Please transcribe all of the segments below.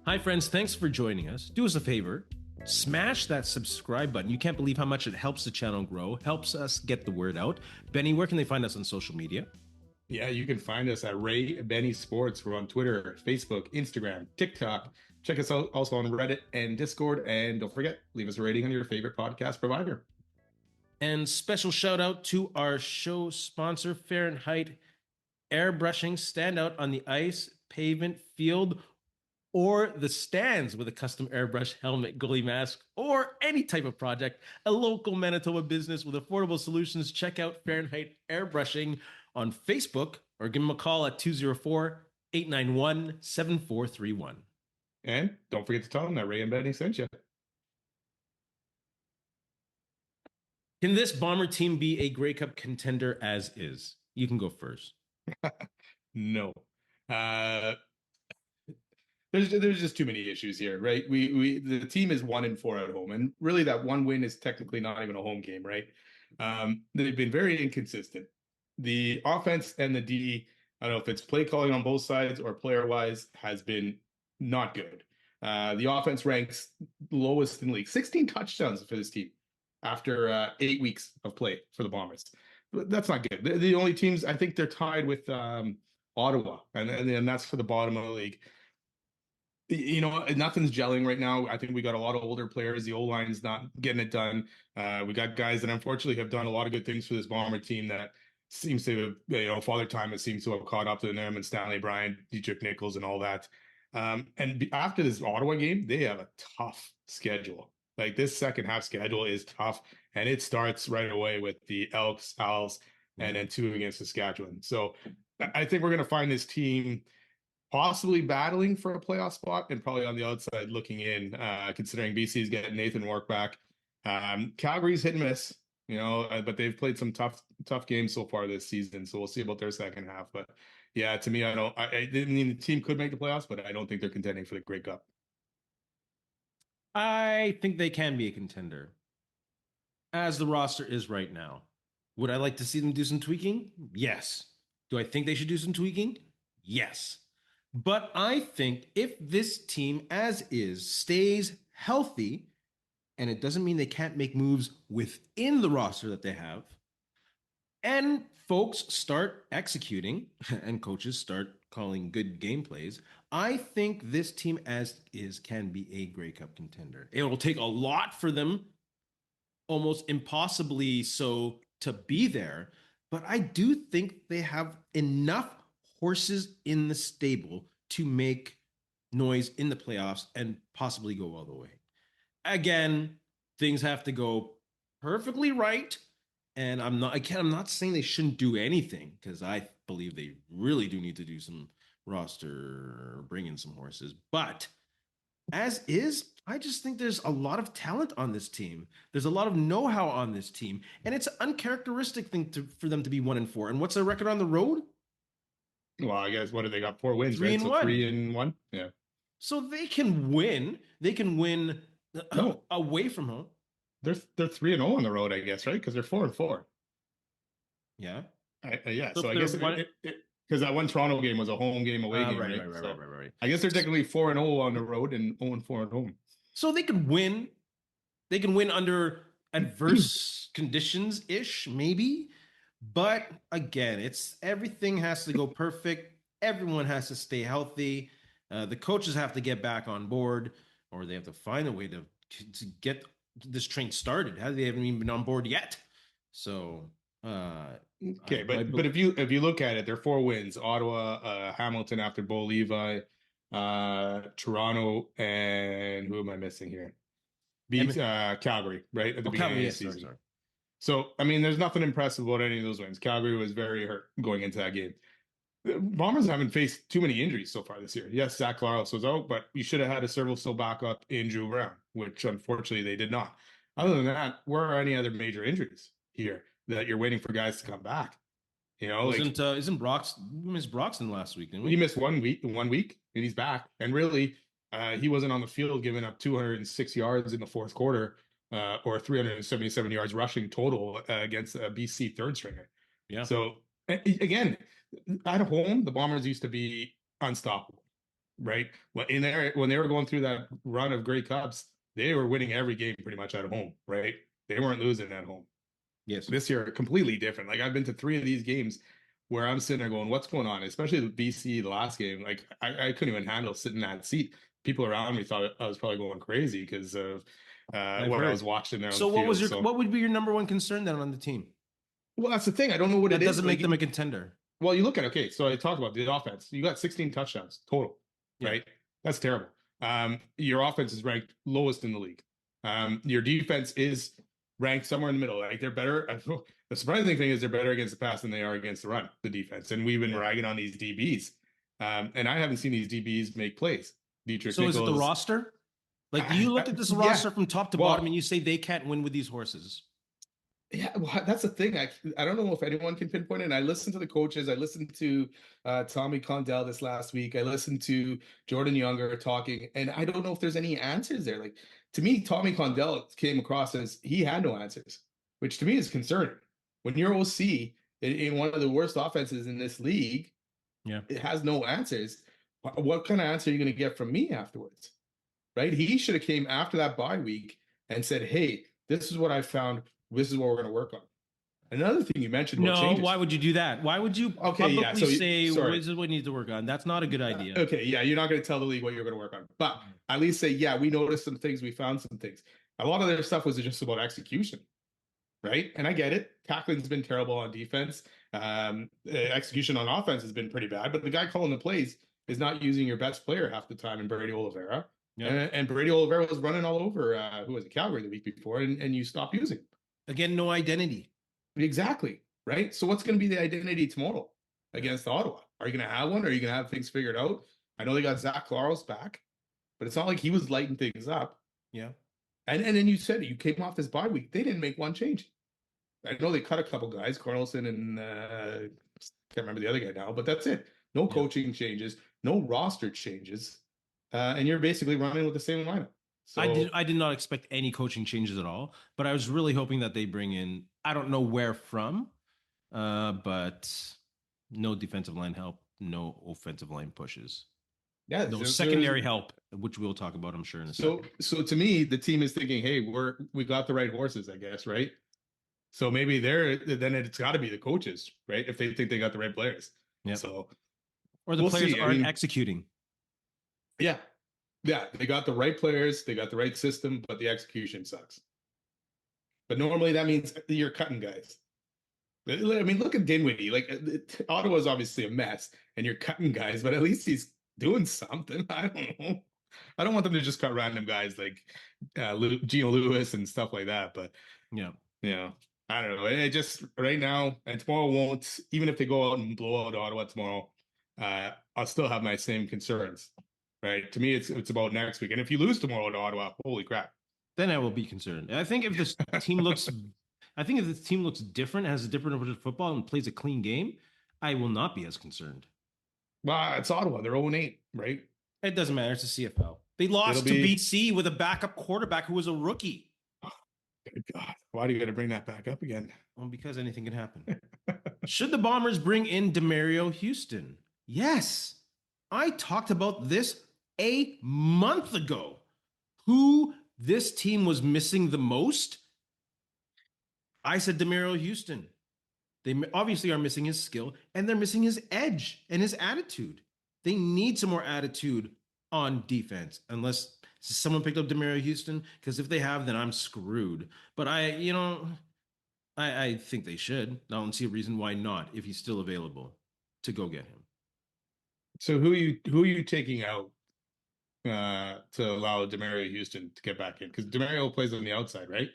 Hi, friends. Thanks for joining us. Do us a favor. Smash that subscribe button. You can't believe how much it helps the channel grow, helps us get the word out. Benny, where can they find us on social media? Yeah, you can find us at Ray Benny Sports. We're on Twitter, Facebook, Instagram, TikTok. Check us out also on Reddit and Discord. And don't forget, leave us a rating on your favorite podcast provider. And special shout out to our show sponsor, Fahrenheit Airbrushing. Stand out on the ice, pavement, field, or the stands with a custom airbrush helmet, goalie mask, or any type of project. A local Manitoba business with affordable solutions. Check out Fahrenheit Airbrushing on Facebook or give them a call at 204-891-7431. And don't forget to tell them that Ray and Benny sent you. Can this Bomber team be a Grey Cup contender as is? You can go first. No. Uh, there's just too many issues here, right? The team is 1-4 at home, and really that one win is technically not even a home game, right? They've been very inconsistent. The offense and the D, I don't know if it's play calling on both sides or player wise, has been not good. The offense ranks lowest in the league, 16 touchdowns for this team after 8 weeks of play for the Bombers. That's not good. The only teams, I think they're tied with Ottawa, and that's for the bottom of the league. You know, nothing's gelling right now. I think we got a lot of older players. The O-line's not getting it done. We got guys that unfortunately have done a lot of good things for this Bomber team that seems to, Father Time seems to have caught up to them, and Stanley Bryant, Dietrich Nichols, and all that. And after this Ottawa game, they have a tough schedule. Like this second half schedule is tough, and it starts right away with the Elks, Owls, and then two against Saskatchewan. So I think we're going to find this team possibly battling for a playoff spot and probably on the outside looking in, considering BC's getting Nathan Rourke back. Calgary's hit and miss, but they've played some tough games so far this season. So we'll see about their second half. But yeah, to me, I mean, the team could make the playoffs, but I don't think they're contending for the Grey Cup. I think they can be a contender as the roster is right now. Would I like to see them do some tweaking? Yes. Do I think they should do some tweaking? Yes. But I think if this team as is stays healthy, and it doesn't mean they can't make moves within the roster that they have, and folks start executing and coaches start calling good game plays, I think this team as is can be a Grey Cup contender. It will take a lot for them, almost impossibly so, to be there, but I do think they have enough horses in the stable to make noise in the playoffs and possibly go all the way. Again, things have to go perfectly right. And I'm not saying they shouldn't do anything, because I believe they really do need to do some roster, bring in some horses. But as is, I just think there's a lot of talent on this team. There's a lot of know-how on this team, and it's an uncharacteristic thing for them to be 1-4. And what's their record on the road? Well, I guess what do they got? 4 wins, Three right? and So one. 3-1. Yeah. So they can win. They can win No, away from home. they're 3-0 on the road, I guess, right? Because they're 4-4. Yeah. Yeah. So So if I they're guess one, because that one Toronto game was a home game, away game, right, right? right, right, So right, right, right. I guess they're technically 4-0 on the road and 0-4 at home. So they could win. They can win under adverse conditions ish, maybe. But again, it's everything has to go perfect. Everyone has to stay healthy. The coaches have to get back on board, or they have to find a way to get this train started. They haven't even been on board yet. So, Okay, but if you look at it, they're 4 wins: Ottawa, Hamilton after Bo Levi, Toronto, and who am I missing here? Beat Calgary, right at the beginning of the season. Sorry. So I mean, there's nothing impressive about any of those wins. Calgary was very hurt going into that game. The Bombers haven't faced too many injuries so far this year. Yes, Zach Claros was out, but you should have had a serviceable backup in Drew Brown, which unfortunately they did not. Other than that, where are any other major injuries here that you're waiting for guys to come back? Isn't we missed Broxton last week, didn't we? He missed 1 week, and he's back. And really, he wasn't on the field, giving up 206 yards in the fourth quarter, or 377 yards rushing total against a BC third stringer. Yeah. So again, at home, the Bombers used to be unstoppable. right? When they were going through that run of Grey Cups, they were winning every game pretty much at home, right? They weren't losing at home. Yes. This year, completely different. Like I've been to 3 of these games where I'm sitting there going, "What's going on?" Especially the BC the last game. Like I couldn't even handle sitting in that seat. People around me thought I was probably going crazy because of I've what I heard. was watching there on So the field. what would be your number one concern then on the team? Well, that's the thing. I don't know what That it is. doesn't make Like, them a contender. well, you look at okay. So I talked about the offense. You got 16 touchdowns total, Yeah. right? That's terrible. Your offense is ranked lowest in the league. Your defense is ranked somewhere in the middle. Like they're better. The surprising thing is they're better against the pass than they are against the run, the defense. And we've been ragging on these DBs. And I haven't seen these DBs make plays. Dietrich So Nichols, is it the roster? Like, do you look at this roster from top to bottom and you say they can't win with these horses? Yeah, well, that's the thing. I don't know if anyone can pinpoint it. And I listened to the coaches. I listened to Tommy Condell this last week. I listened to Jordan Younger talking, and I don't know if there's any answers there. Like to me, Tommy Condell came across as he had no answers, which to me is concerning. When you're OC in one of the worst offenses in this league, Yeah, it has no answers. What kind of answer are you going to get from me afterwards? Right? He should have came after that bye week and said, "Hey, this is what I found. This is what we're going to work on." Another thing you mentioned about changes. why would you do that? Why would you publicly say this is what needs to work on? That's not a good idea. Okay, yeah, you're not going to tell the league what you're going to work on, but at least say, yeah, we noticed some things, we found some things. A lot of their stuff was just about execution, right? And I get it. Tacklin's been terrible on defense. Execution on offense has been pretty bad, but the guy calling the plays is not using your best player half the time in Brady Oliveira. Yeah. And Brady Oliveira was running all over who was it, Calgary the week before, and you stop using him. Again, no identity. Exactly. Right. So what's going to be the identity tomorrow against Ottawa? Are you going to have one? Or are you going to have things figured out? I know they got Zach Claros back, but it's not like he was lighting things up. Yeah. And then you said you came off this bye week. They didn't make one change. I know they cut a couple guys, Carlson and can't remember the other guy now, but that's it. No coaching changes, no roster changes. And you're basically running with the same lineup. So I did not expect any coaching changes at all, but I was really hoping that they bring in, I don't know where from, but no defensive line help, no offensive line pushes. Yeah, no secondary help, which we'll talk about, I'm sure, in a second. So to me, the team is thinking, hey, we got the right horses, I guess, right? So maybe then it's got to be the coaches, right? If they think they got the right players. Yeah. So or the players aren't executing. Yeah. Yeah, they got the right players, they got the right system, but the execution sucks. But normally that means you're cutting guys. I mean, look at Dinwiddie. Like Ottawa's obviously a mess, and you're cutting guys, but at least he's doing something. I don't know. I don't want them to just cut random guys like Gino Lewis and stuff like that. But yeah, I don't know. It just right now and tomorrow won't. Even if they go out and blow out Ottawa tomorrow, I'll still have my same concerns. Right. To me, it's about next week. And if you lose tomorrow to Ottawa, holy crap. Then I will be concerned. I think if this team looks different, has a different approach to football and plays a clean game, I will not be as concerned. Well, it's Ottawa. They're 0-8, right? It doesn't matter. It's the CFL. They lost to BC with a backup quarterback who was a rookie. Oh, good God. Why do you got to bring that back up again? Well, because anything can happen. Should the Bombers bring in Demerio Houston? Yes. I talked about this a month ago. Who this team was missing the most? I said Demerio Houston. They obviously are missing his skill, and they're missing his edge and his attitude. They need some more attitude on defense, unless someone picked up Demerio Houston, because if they have, then I'm screwed. But I think they should. I don't see a reason why not, if he's still available, to go get him. So who are you taking out to allow Demerio Houston to get back in? Because Demerio plays on the outside, right?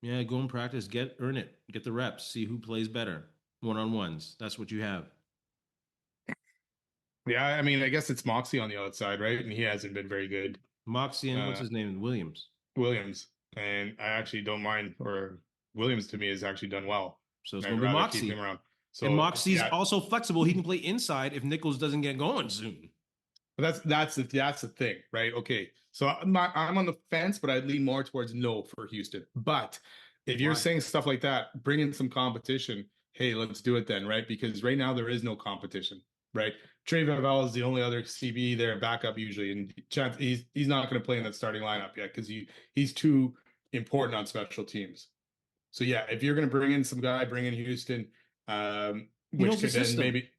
Yeah, go and practice, earn it, get the reps, see who plays better, one-on-ones. That's what you have. Yeah, I mean, I guess it's Moxie on the outside, right? And he hasn't been very good. Moxie and what's his name? Williams. And I actually don't mind, or Williams to me has actually done well. So it's going to be Moxie. Keep him around. So, and Moxie's also flexible. He can play inside if Nichols doesn't get going soon. But that's the thing, right? Okay, so I'm on the fence, but I'd lean more towards no for Houston. But if you're saying stuff like that, bring in some competition. Hey, let's do it then, right? Because right now there is no competition. right? Trey Vavel is the only other CB there, backup usually, and chance he's not going to play in that starting lineup yet because he's too important on special teams. So yeah, if you're going to bring in some guy, bring in Houston, He which knows the could then system. maybe,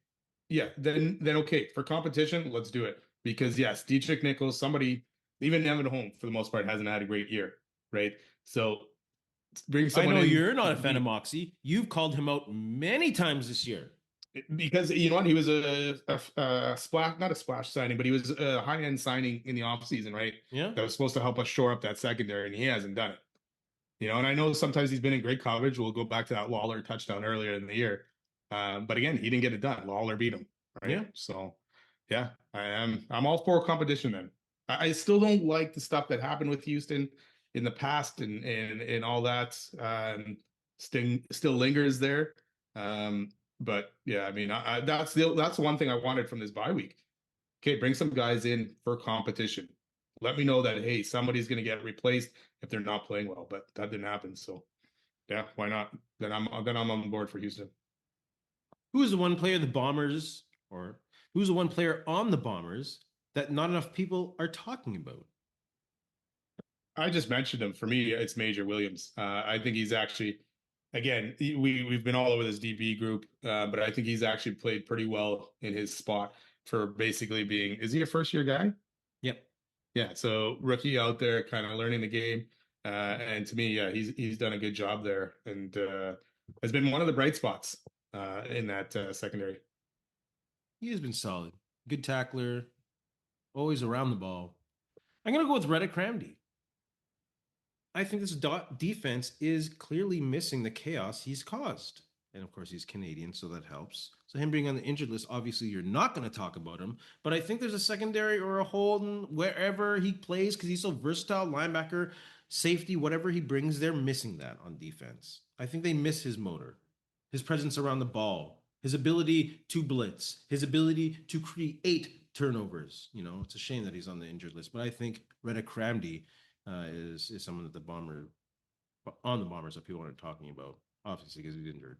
yeah, then okay for competition, let's do it because yes, Dietrich Nichols, somebody even Evan Holm for the most part hasn't had a great year, right? So bring I someone know in you're to not a fan of compete Moxie. You've called him out many times this year. because you know what, he was a splash, not a splash signing, but he was a high end signing in the offseason, right? Yeah. That was supposed to help us shore up that secondary, and he hasn't done it. You know, and I know sometimes he's been in great coverage. We'll go back to that Lawler touchdown earlier in the year. But again, he didn't get it done. Lawler beat him, right? Yeah. So yeah, I'm all for competition then. I still don't like the stuff that happened with Houston in the past and all that. Still lingers there. But yeah, I mean, that's one thing I wanted from this bye week. Okay, bring some guys in for competition. Let me know that hey, somebody's going to get replaced if they're not playing well, but that didn't happen. So yeah, why not? Then I'm on board for Houston. Who's the one player the Bombers, or who's the one player on the Bombers that not enough people are talking about? I just mentioned him. For me, it's Major Williams. I think he's actually, again, we've been all over this DB group, but I think he's actually played pretty well in his spot for basically being. Is he a first year guy? Yep. Yeah, so rookie out there, kind of learning the game, and to me, yeah, he's done a good job there, and has been one of the bright spots in that secondary. He has been solid. Good tackler, always around the ball. I'm going to go with Reddick Cramdy. I think this defense is clearly missing the chaos he's caused. And of course, he's Canadian, so that helps. So, him being on the injured list, obviously, you're not going to talk about him. But I think there's a secondary or a hole in wherever he plays because he's so versatile, linebacker, safety, whatever he brings, they're missing that on defense. I think they miss his motor, his presence around the ball, his ability to blitz, his ability to create turnovers. You know, it's a shame that he's on the injured list. But I think Reddick Cramdy is someone that the bomber on the Bombers that people aren't talking about, obviously because he's injured.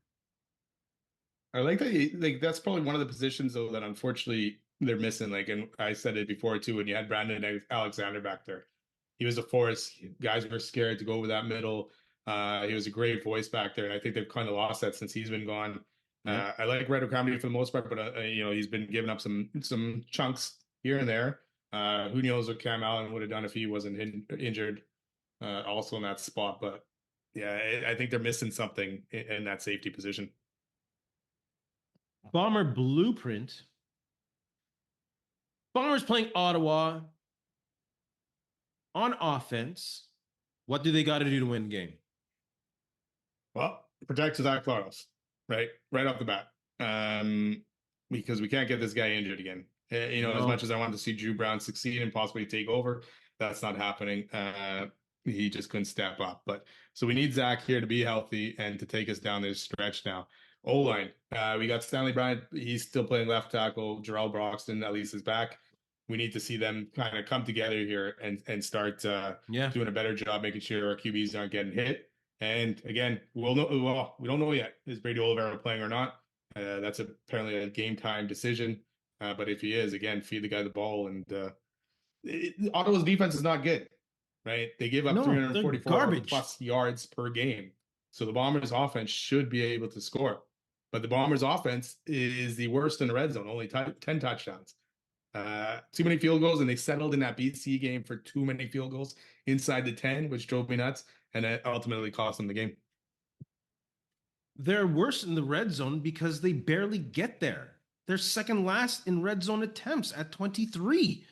I like that. Like that's probably one of the positions though that unfortunately they're missing. Like, and I said it before too. When you had Brandon Alexander back there, he was a force. Guys were scared to go over that middle. He was a great voice back there, and I think they've kind of lost that since he's been gone. Yeah. I like Red Comedy for the most part, but you know he's been giving up some chunks here and there. Who knows what Cam Allen would have done if he wasn't injured, also in that spot. But yeah, I think they're missing something in that safety position. Bomber blueprint. Bombers playing Ottawa on offense. What do they got to do to win the game? Well, protect Zach Claros, right? Right off the bat. Because we can't get this guy injured again. You know, as much as I want to see Drew Brown succeed and possibly take over, that's not happening. He just couldn't step up. But so we need Zach here to be healthy and to take us down this stretch now. O-line, we got Stanley Bryant. He's still playing left tackle. Jarrell Broxton at least is back. We need to see them kind of come together here and start doing a better job making sure our QBs aren't getting hit. And again, we'll know. Well, we don't know yet. Is Brady Oliveira playing or not? That's apparently a game time decision. But if he is, again, feed the guy the ball. And Ottawa's defense is not good, right? They give up 344 plus yards per game. So the Bombers' offense should be able to score. But the Bombers' offense is the worst in the red zone, only 10 touchdowns. Too many field goals, and they settled in that BC game for too many field goals inside the 10, which drove me nuts, and it ultimately cost them the game. They're worse in the red zone because they barely get there. They're second last in red zone attempts at 23.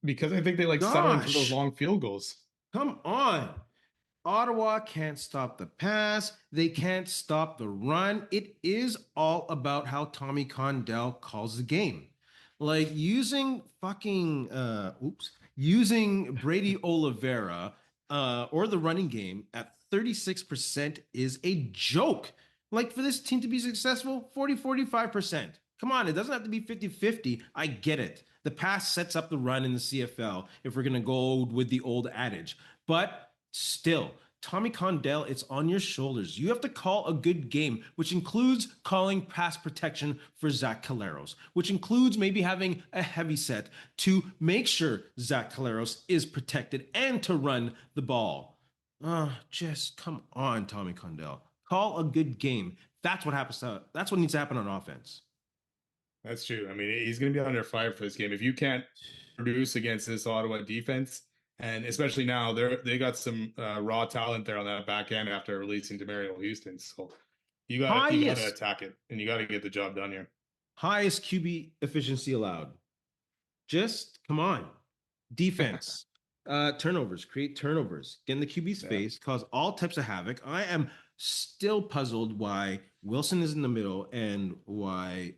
Because I think they like settling for those long field goals. Come on. Ottawa can't stop the pass. They can't stop the run. It is all about how Tommy Condell calls the game. Like using using Brady Oliveira or the running game at 36% is a joke. Like for this team to be successful, 45%. Come on, it doesn't have to be 50-50. I get it. The pass sets up the run in the CFL if we're going to go with the old adage. But still, Tommy Condell, it's on your shoulders. You have to call a good game, which includes calling pass protection for Zach Caleros, which includes maybe having a heavy set to make sure Zach Caleros is protected and to run the ball. Just come on, Tommy Condell. Call a good game. That's what happens. That's what needs to happen on offense. That's true. I mean, he's going to be under fire for this game. If you can't produce against this Ottawa defense, and especially now, they got some raw talent there on that back end after releasing Demerio Houston. So you got to attack it, and you got to get the job done here. Highest QB efficiency allowed. Just come on, defense. Turnovers, create turnovers, get in the QB's face, cause all types of havoc. I am still puzzled why Wilson is in the middle and why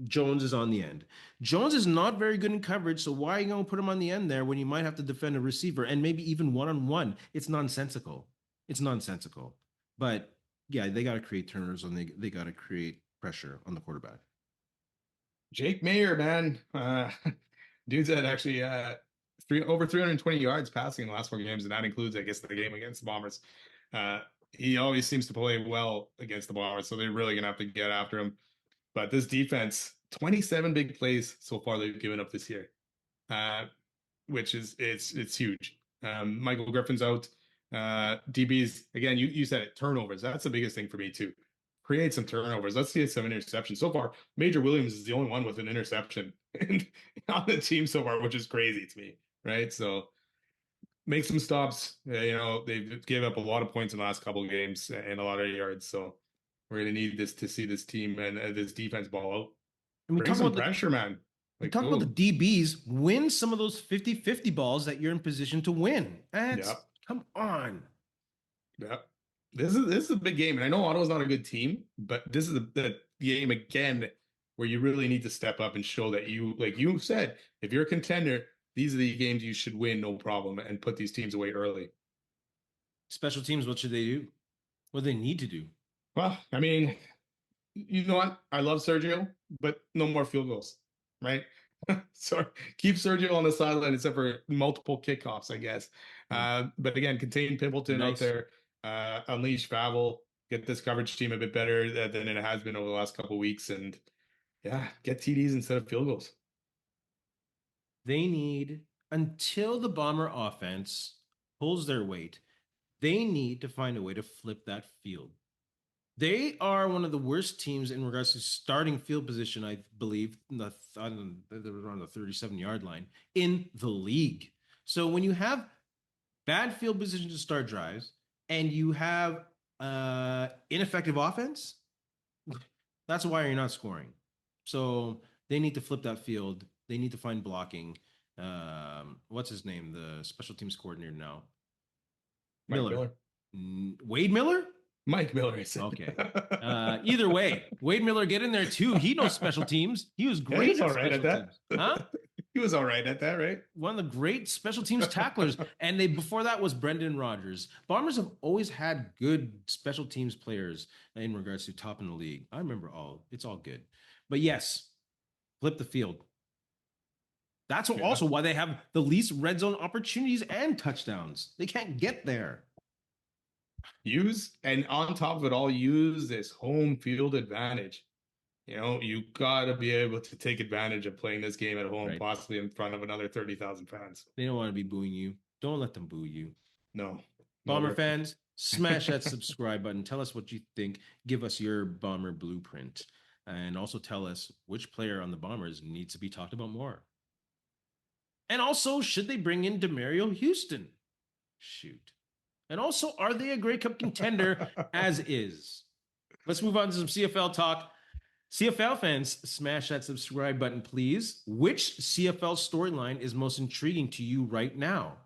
Jones is on the end. Jones is not very good in coverage, so why are you going to put him on the end there when you might have to defend a receiver and maybe even one-on-one? It's nonsensical. It's nonsensical. But yeah, they got to create turnovers and they got to create pressure on the quarterback. Jake Mayer, man, dude's had actually over 320 yards passing in the last 4 games, and that includes, I guess, the game against the Bombers. He always seems to play well against the Bombers, so they're really gonna have to get after him. But this defense, 27 big plays so far they've given up this year, which is it's huge. Michael Griffin's out. DBs, again, you said it, turnovers. That's the biggest thing for me too. Create some turnovers. Let's see some interceptions. So far, Major Williams is the only one with an interception on the team so far, which is crazy to me, right? So make some stops. They've given up a lot of points in the last couple of games and a lot of yards. So we're going to need this to see this team and this defense ball out. And we talk about pressure, man. We talk about the DBs win some of those 50-50 balls that you're in position to win. Come on. Yeah. This is a big game, and I know Ottawa's not a good team, but this is the game again where you really need to step up and show that you, like you said, if you're a contender, these are the games you should win, no problem, and put these teams away early. Special teams, what should they do? What do they need to do? Well, I mean, you know what? I love Sergio, but no more field goals, right? So keep Sergio on the sideline except for multiple kickoffs, I guess. But again, contain Pimpleton out there. Unleash Favell, get this coverage team a bit better than it has been over the last couple of weeks, and get TDs instead of field goals. They need, until the Bomber offense pulls their weight, they need to find a way to flip that field. They are one of the worst teams in regards to starting field position, I believe, around the 37-yard line in the league. So when you have bad field position to start drives, and you have ineffective offense, that's why you're not scoring. So they need to flip that field. They need to find blocking. What's his name? The special teams coordinator now. Miller. Wade Miller? Mike Miller. Okay. Either way, Wade Miller, get in there too. He knows special teams. He was great. He's all right at that. Huh? He was all right at that, right? One of the great special teams tacklers. And before that was Brendan Rodgers. Bombers have always had good special teams players in regards to top in the league. I remember it's all good. But yes, flip the field. That's also why they have the least red zone opportunities and touchdowns. They can't get there. And on top of it all, use this home field advantage. You got to be able to take advantage of playing this game at home, possibly in front of another 30,000 fans. They don't want to be booing you. Don't let them boo you. No. Bomber fans, smash that subscribe button. Tell us what you think. Give us your Bomber blueprint. And also tell us which player on the Bombers needs to be talked about more. And also, should they bring in Demerio Houston? Shoot. And also, are they a Grey Cup contender as is? Let's move on to some CFL talk. CFL fans, smash that subscribe button, please. Which CFL storyline is most intriguing to you right now?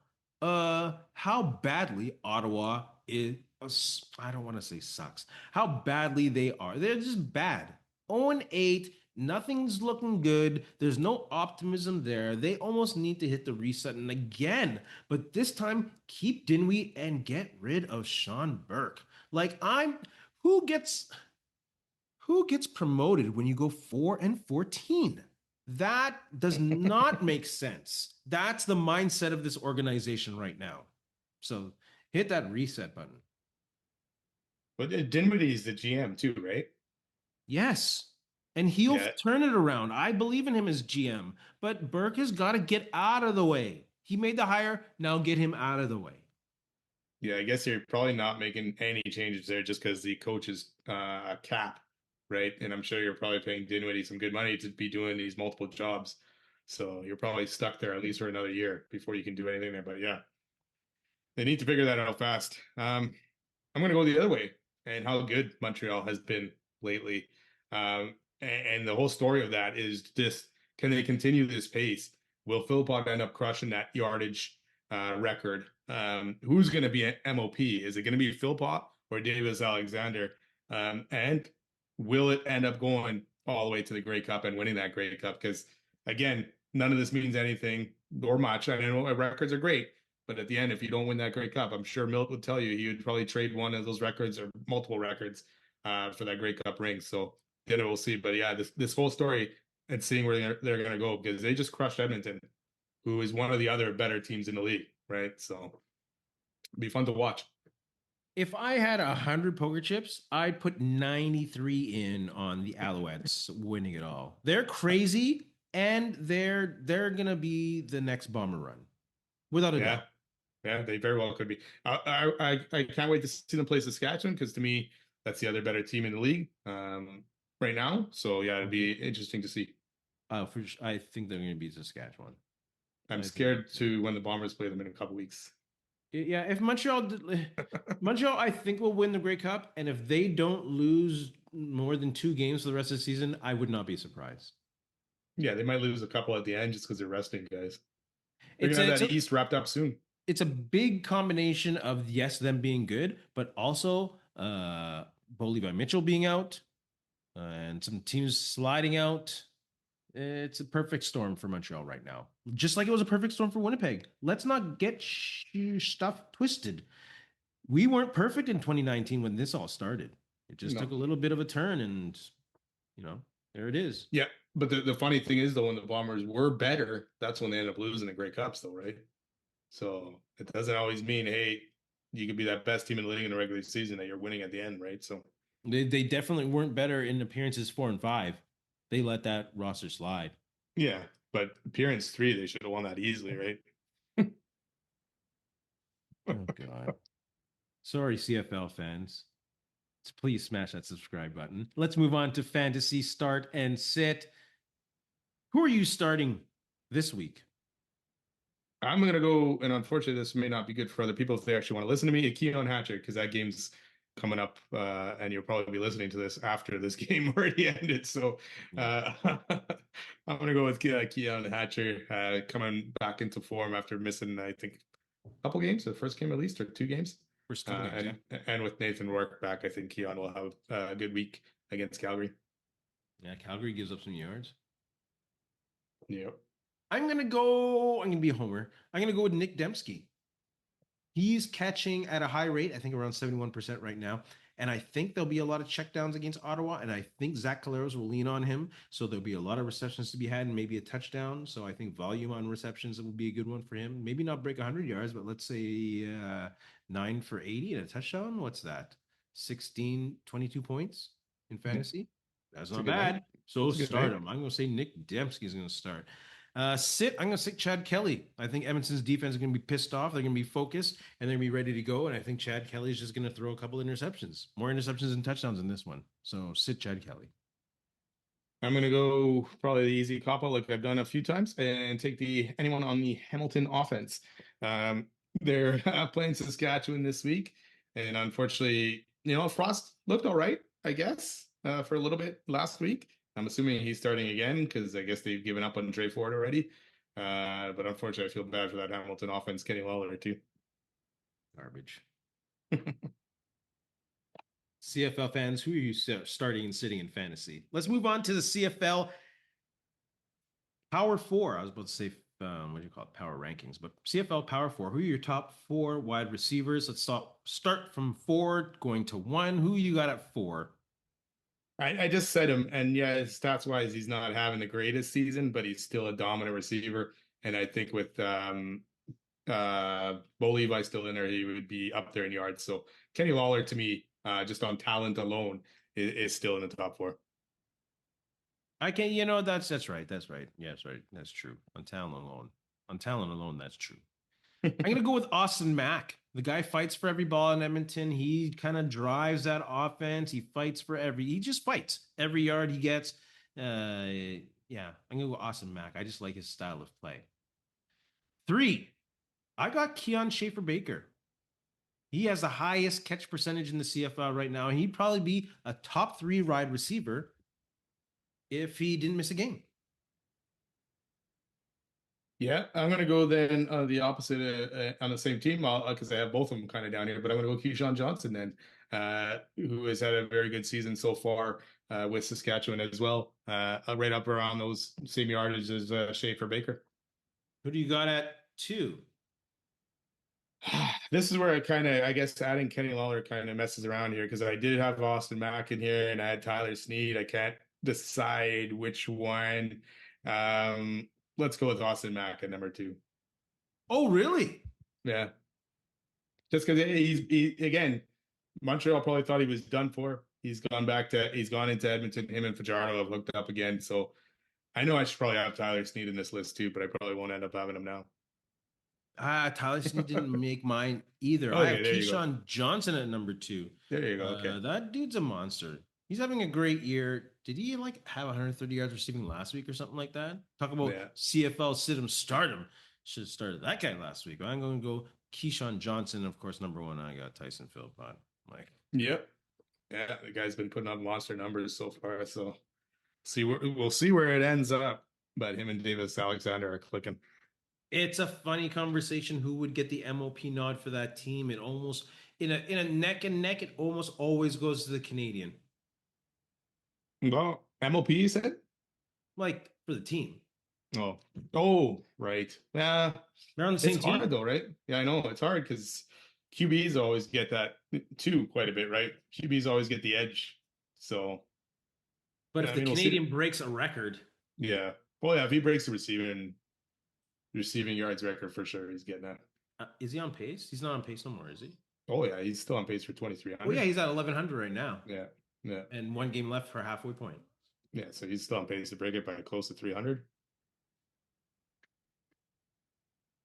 How badly Ottawa is, I don't want to say sucks. How badly they are. They're just bad. 0-8, nothing's looking good. There's no optimism there. They almost need to hit the reset and again, but this time keep Dinwiddie and get rid of Sean Burke. Who gets promoted when you go 4-14? That does not make sense. That's the mindset of this organization right now. So Hit that reset button. But Dinwiddie is the GM too, right? Yes. And he'll Yeah, turn it around. I believe in him as GM, but Burke has got to get out of the way. He made the hire. Now get him out of the way. yeah. I guess you're probably not making any changes there just because the coach is a cap, right? And I'm sure you're probably paying Dinwiddie some good money to be doing these multiple jobs. So you're probably stuck there at least for another year before you can do anything there. But yeah, they need to figure that out fast. I'm going to go the other way and how good Montreal has been lately. And the whole story of that is just, can they continue this pace? Will Philpott end up crushing that yardage record? Who's going to be MOP? Is it going to be Philpott or Davis Alexander? And will it end up going all the way to the Grey Cup and winning that Grey Cup? Because again, none of this means anything or much. I know my records are great, but at the end, if you don't win that Grey Cup, I'm sure Milt would tell you he would probably trade one of those records or multiple records for that Grey Cup ring. So then we'll see. But yeah, this whole story and seeing where they're going to go, because they just crushed Edmonton, who is one of the other better teams in the league, right? So it'll be fun to watch. If I had 100 poker chips, I'd put 93 in on the Alouettes winning it all. They're crazy, and they're gonna be the next bomber run, without a Yeah, doubt. yeah, they very well could be. I can't wait to see them play Saskatchewan because to me that's the other better team in the league right now. So yeah, it'd be interesting to see. I think they're gonna beat Saskatchewan. I'm I think. scared to when the Bombers play them in a couple weeks. Yeah, if Montreal, I think will win the Grey Cup, and if they don't lose more than 2 games for the rest of the season, I would not be surprised. Yeah, they might lose a couple at the end just because they're resting guys. They're It's gonna a, have it's that a East wrapped up soon. it's a big combination of yes, them being good, but also Bo Levi Mitchell being out and some teams sliding out. It's a perfect storm for Montreal right now, just like it was a perfect storm for Winnipeg. Let's not get stuff twisted. We weren't perfect in 2019 when this all started. It just took No. a little bit of a turn, and you know, there it is. Yeah, but the funny thing is though, when the Bombers were better, that's when they end up losing the Grey Cups, though, right? So it doesn't always mean, hey, you could be that best team in the league in the regular season that you're winning at the end, right? So They definitely weren't better in appearances 4 and 5. They let that roster slide. yeah, but appearance 3, they should have won that easily, right? Oh God. Sorry, CFL fans. Please smash that subscribe button. Let's move on to fantasy start and sit. Who are you starting this week? I'm gonna go, and unfortunately, this may not be good for other people if they actually want to listen to me. Keon Hatcher, because that game's coming up, and you'll probably be listening to this after this game already ended. So I'm gonna go with Keon Hatcher coming back into form after missing, I think, a couple games. The first game at least, or 2 games. First couple games, yeah. And with Nathan Rourke back, I think Keon will have a good week against Calgary. Yeah, Calgary gives up some yards. Yeah. I'm gonna be a homer. I'm gonna go with Nick Dembski. He's catching at a high rate, I think around 71% right now. And I think there'll be a lot of checkdowns against Ottawa. And I think Zach Caleros will lean on him. So there'll be a lot of receptions to be had and maybe a touchdown. So I think volume on receptions will be a good one for him. Maybe not break 100 yards, but let's say 9 for 80 and a touchdown. What's that? 16, 22 points in fantasy. That's not bad. Night. So That's a good start night. him. I'm going to say Nick Dembski is going to start. I'm going to sit Chad Kelly. I think Edmonton's defense is going to be pissed off. They're going to be focused and they're going to be ready to go. And I think Chad Kelly is just going to throw a couple interceptions, more interceptions than touchdowns in this one. So sit Chad Kelly. I'm gonna go probably the easy cop out like I've done a few times and take anyone on the Hamilton offense. They're playing Saskatchewan this week, and unfortunately, Frost looked all right, I guess, for a little bit last week. I'm assuming he's starting again because I guess they've given up on Trey Ford already. But unfortunately, I feel bad for that Hamilton offense. Kenny Lawler too. Garbage. CFL fans, who are you starting and sitting in fantasy? Let's move on to the CFL Power Four. I was about to say, what do you call it? Power rankings, but CFL Power Four. Who are your top 4 wide receivers? Let's start from 4 going to 1. Who you got at 4? I just said him, and yeah, stats wise, he's not having the greatest season, but he's still a dominant receiver. And I think with Bo Levi's still in there, he would be up there in yards. So Kenny Lawler to me, just on talent alone, is still in the top four. I can't, that's right. That's right. Yes, right. That's true. On talent alone. On talent alone, that's true. I'm gonna go with Austin Mack. The guy fights for every ball in Edmonton. He kind of drives that offense. He fights for he just fights every yard he gets. Yeah, I'm gonna go Austin Mack. I just like his style of play. 3, I got Keon Schaefer Baker. He has the highest catch percentage in the CFL right now. He'd probably be a top 3 wide receiver if he didn't miss a game. Yeah, I'm gonna go then the opposite on the same team because I have both of them kind of down here. But I'm gonna go Keyshawn Johnson then, who has had a very good season so far with Saskatchewan as well, right up around those same yardage as Schaefer Baker. Who do you got at 2? This is where I guess adding Kenny Lawler kind of messes around here because I did have Austin Mack in here and I had Tyler Snead. I can't decide which one. Let's go with Austin Mack at number 2. Oh, really? Yeah, just because again, Montreal probably thought he was done for. He's gone into Edmonton. Him and Fajardo have hooked up again. So I know I should probably have Tyler Snead in this list too, but I probably won't end up having him now. Tyler Snead didn't make mine either. I have Okay, there you go. Keyshawn Johnson at number 2. There you go. Okay. That dude's a monster. He's having a great year. Did he have 130 yards receiving last week or something like that? Talk about Yeah. CFL sit-em, start-em. Should have started that guy last week. I'm going to go Keyshawn Johnson. Of course, number 1, I got Tyson Philpott. Mike. Yep. Yeah, the guy's been putting up monster numbers so far. So we'll see where it ends up. But him and Davis Alexander are clicking. It's a funny conversation. Who would get the MOP nod for that team? It almost in a neck and neck. It almost always goes to the Canadian. Well, MOP you said? Like for the team. Oh, right. Yeah, they're on the same it's team. hard though, right? Yeah, I know it's hard because QBs always get that too quite a bit, right? QBs always get the edge. So, but yeah, if the Canadian breaks a record, yeah, well, yeah, if he breaks the receiving yards record for sure, he's getting that. Is he on pace? He's not on pace no more, is he? Oh yeah, he's still on pace for 2,300. Oh yeah, he's at 1,100 right now. Yeah, yeah, and 1 game left for a halfway point. Yeah, so he's still on pace to break it by close to 300.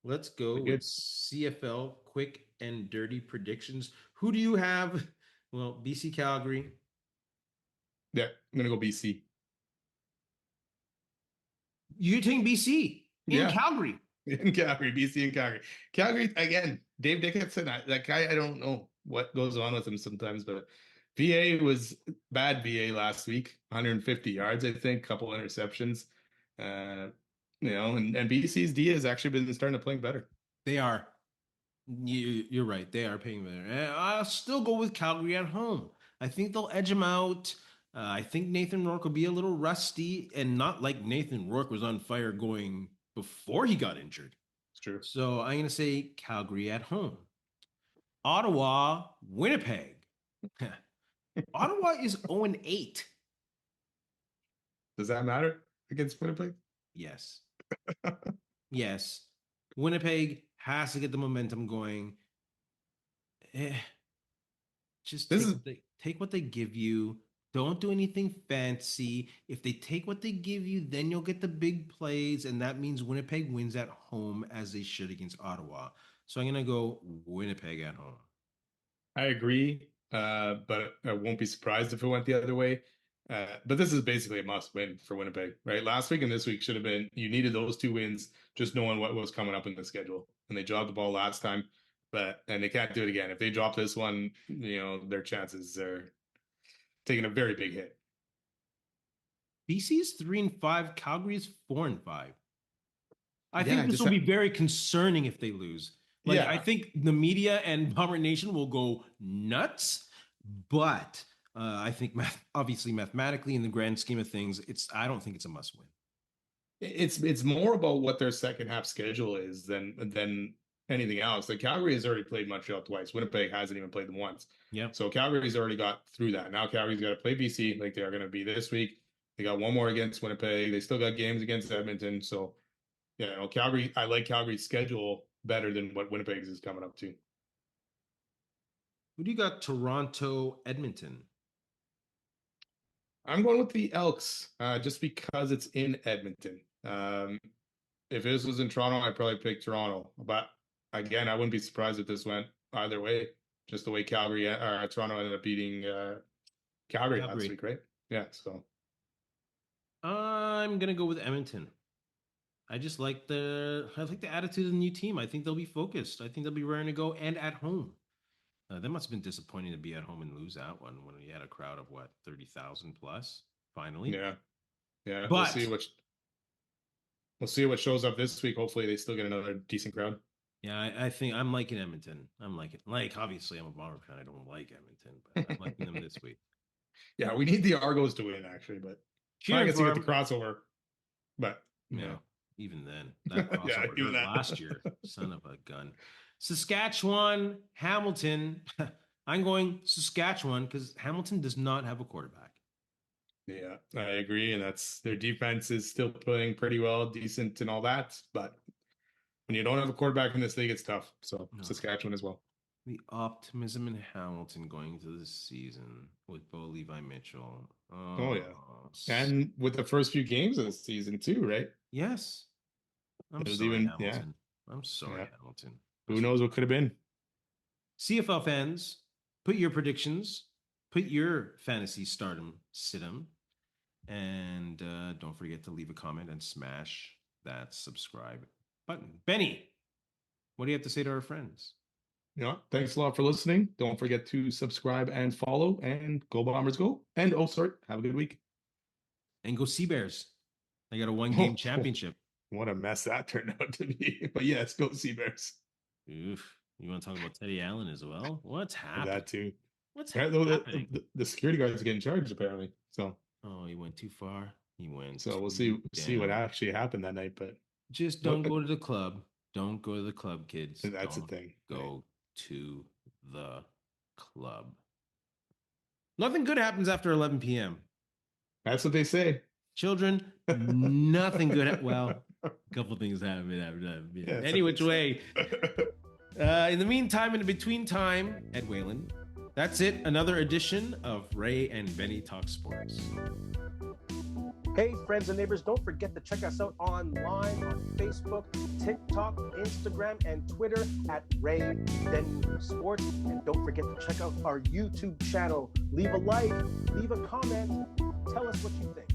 Let's go with CFL quick and dirty predictions. Who do you have? Well, BC Calgary. Yeah, I'm gonna go BC. You're taking BC in Calgary. In Calgary, BC and Calgary. Calgary again. Dave Dickinson. That guy. I don't know what goes on with him sometimes, but VA was bad. VA last week, 150 yards, I think, couple interceptions. And BC's D has actually been starting to play better. They are. You're right. They are playing better. And I'll still go with Calgary at home. I think they'll edge them out. I think Nathan Rourke will be a little rusty and not like Nathan Rourke was on fire going before he got injured. It's true. So I'm going to say Calgary at home. Ottawa, Winnipeg. Ottawa is 0-8. Does that matter against Winnipeg? Yes. Yes. Winnipeg has to get the momentum going. Just take what they give you. Don't do anything fancy. If they take what they give you, then you'll get the big plays, and that means Winnipeg wins at home as they should against Ottawa. So I'm going to go Winnipeg at home. I agree, but I won't be surprised if it went the other way. But this is basically a must-win for Winnipeg, right? Last week and this week should have been, you needed those 2 wins, just knowing what was coming up in the schedule. And they dropped the ball last time, and they can't do it again. If they drop this one, their chances are taking a very big hit. BC is 3-5. Calgary is 4-5. I think this will be very concerning if they lose. I think the media and Bomber Nation will go nuts, but I think obviously mathematically in the grand scheme of things, I don't think it's a must win. It's more about what their second half schedule is than anything else. Like Calgary has already played Montreal twice. Winnipeg hasn't even played them once. Yeah. So Calgary's already got through that. Now Calgary's got to play BC like they are going to be this week. They got one more against Winnipeg. They still got games against Edmonton. So, Calgary, I like Calgary's schedule better than what Winnipeg's is coming up to. Who do you got? Toronto, Edmonton. I'm going with the Elks, just because it's in Edmonton. If this was in Toronto, I'd probably pick Toronto. But again, I wouldn't be surprised if this went either way. Just the way Toronto ended up beating Calgary last week, right? Yeah. So I'm gonna go with Edmonton. I just like the attitude of the new team. I think they'll be focused. I think they'll be raring to go and at home. That must have been disappointing to be at home and lose that one when we had a crowd of 30,000 plus. Finally, yeah. But we'll see what shows up this week. Hopefully, they still get another decent crowd. Yeah, I think I'm liking Edmonton. Obviously, I'm a Bomber fan. I don't like Edmonton, but I'm liking them this week. Yeah, we need the Argos to win, actually, but I can see with the crossover. But yeah, even then, that crossover hurt last year. Son of a gun. Saskatchewan, Hamilton. I'm going Saskatchewan because Hamilton does not have a quarterback. Yeah, I agree, and their defense is still playing pretty well, decent, and all that. But when you don't have a quarterback in this league, it's tough. So Saskatchewan as well. The optimism in Hamilton going into this season with Bo Levi Mitchell. Oh yeah, and with the first few games of the season too, right? Yes. I'm sorry, Hamilton. I'm sorry, Hamilton. Who knows what could have been? CFL fans, put your predictions, put your fantasy stardom, situm, and don't forget to leave a comment and smash that subscribe button. Benny, what do you have to say to our friends? Thanks a lot for listening. Don't forget to subscribe and follow, and go Bombers go. And have a good week. And go Sea Bears. They got a 1-game championship. What a mess that turned out to be. But yes, go Sea Bears. Oof. You want to talk about Teddy Allen as well? What's happening? That too. What's happening? The security guard's getting charged apparently. So. Oh, he went too far. He went. So we'll see what actually happened that night. But just don't go to the club. Don't go to the club, kids. That's the thing. Go to the club. Nothing good happens after 11 p.m. That's what they say. Children, nothing good. Well, a couple things happen after 11 p.m. Yeah, any which way. In the meantime, in the between time, Ed Whalen. That's it. Another edition of Ray and Benny Talk Sports. Hey, friends and neighbors, don't forget to check us out online on Facebook, TikTok, Instagram, and Twitter at Ray Benny Sports. And don't forget to check out our YouTube channel. Leave a like, leave a comment, tell us what you think.